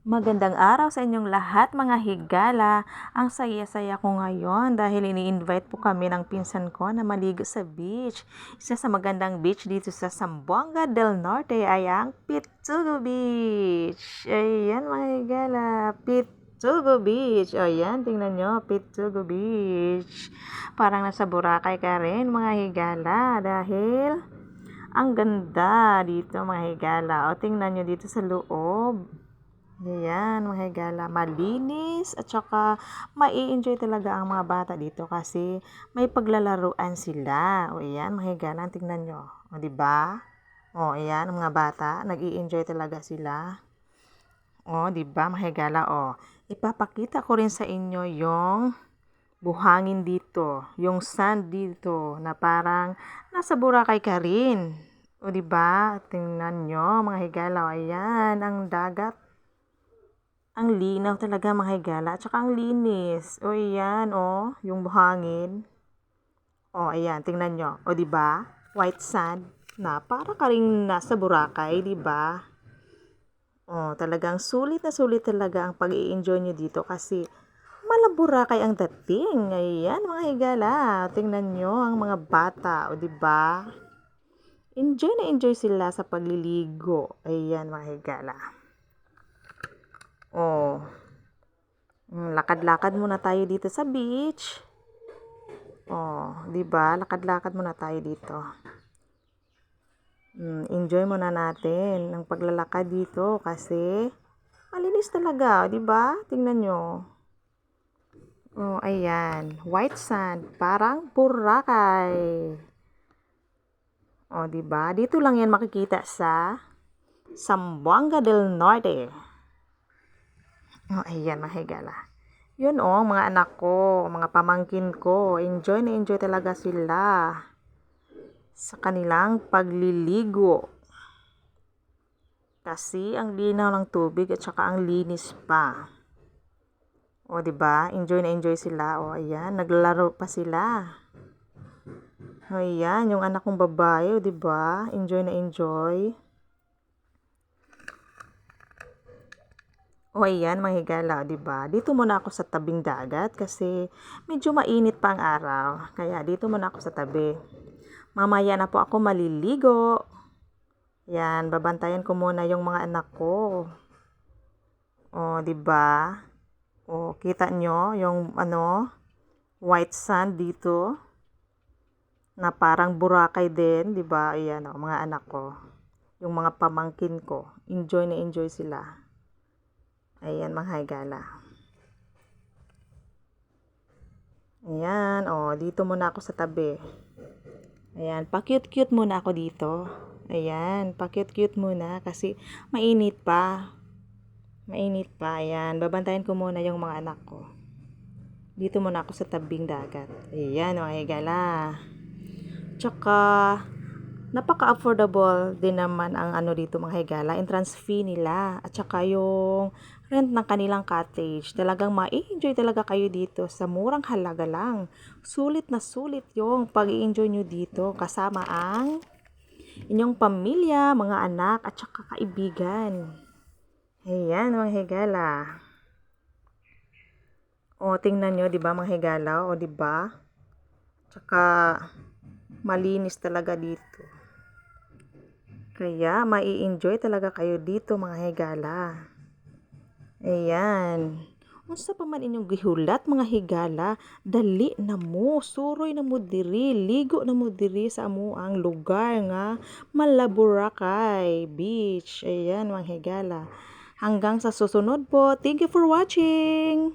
Magandang araw sa inyong lahat mga higala. Ang saya-saya ko ngayon dahil ini-invite po kami ng pinsan ko na maligo sa beach. Isa sa magandang beach dito sa Zamboanga del Norte ay ang Pitugo Beach. Ayan mga higala, Pitugo Beach. Ayan, tingnan nyo, Pitugo Beach. Parang nasa Boracay ka rin mga higala dahil ang ganda dito mga higala. O tingnan nyo dito sa loob. Ayan, mga higala, malinis at saka mai-enjoy talaga ang mga bata dito kasi may paglalaruan sila. O ayan, mga higala, tingnan nyo. O, diba? O, ayan, mga bata, nag-i-enjoy talaga sila. O, diba, mga higala, o. Ipapakita ko rin sa inyo yung buhangin dito, yung sand dito na parang nasa Boracay ka rin. O, diba? Tingnan nyo, mga higala, o, ayan, ang dagat. Ang linaw talaga mga higala at saka ang linis. O ayan, o, yung buhangin. O ayan, tingnan nyo. O di ba? White sand na para ka ring nasa Boracay, di ba? O talagang sulit na sulit talaga ang pag-i-enjoy nyo dito kasi Boracay ang dating. Ayan mga higala, tingnan nyo ang mga bata, o di ba? Enjoy na enjoy sila sa pagliligo. Ayan mga higala. Oh, lakad-lakad muna tayo dito sa beach. Oh, 'di ba? Lakad-lakad muna tayo dito. Enjoy muna natin ang paglalakad dito kasi malinis talaga, 'di ba? Tingnan nyo. Oh, ayan. White sand, parang Boracay. Oh, 'di ba? Dito lang 'yan makikita sa Zamboanga del Norte. Oh, ayan, mga higala. Yun mga anak ko, mga pamangkin ko, enjoy na enjoy talaga sila sa kanilang pagliligo. Kasi ang linaw ng tubig at saka ang linis pa. O, 'di ba? Enjoy na enjoy sila. O, ayan, naglalaro pa sila. O, ayan, yung anak kong babae, 'di ba? Enjoy na enjoy. O ayan mga higala, 'di ba? Dito muna ako sa tabing dagat kasi medyo mainit pa ang araw. Kaya dito muna ako sa tabi. Mamaya na po ako maliligo. Yan, babantayan ko muna yung mga anak ko. O, 'di ba? O, kita nyo yung white sand dito na parang Boracay din, 'di ba? Ayan mga anak ko. Yung mga pamangkin ko, enjoy na enjoy sila. Ayan mga higala. Ayan, dito muna ako sa tabi. Ayan, pa-cute-cute muna ako dito. Ayan, pa-cute-cute muna kasi mainit pa. Mainit pa, ayan. Babantayan ko muna yung mga anak ko. Dito muna ako sa tabing dagat. Ayan, mga higala. Tsaka, napaka-affordable din naman ang dito mga higala, entrance fee nila at saka yung rent ng kanilang cottage. Talagang ma-enjoy talaga kayo dito sa murang halaga lang. Sulit na sulit yung pag-i-enjoy nyo dito kasama ang inyong pamilya, mga anak at saka kaibigan. Ayan mga higala. O tingnan nyo, 'di ba mga higala? O 'di ba? Tsaka malinis talaga dito. Kaya, mai-enjoy talaga kayo dito mga higala. Ayan. Unsa pa man inyong gihulat mga higala, dali na mo, suroy na mo diri, ligo na mo diri sa amo ang lugar nga Boracay Beach. Ayan mga higala. Hanggang sa susunod po. Thank you for watching.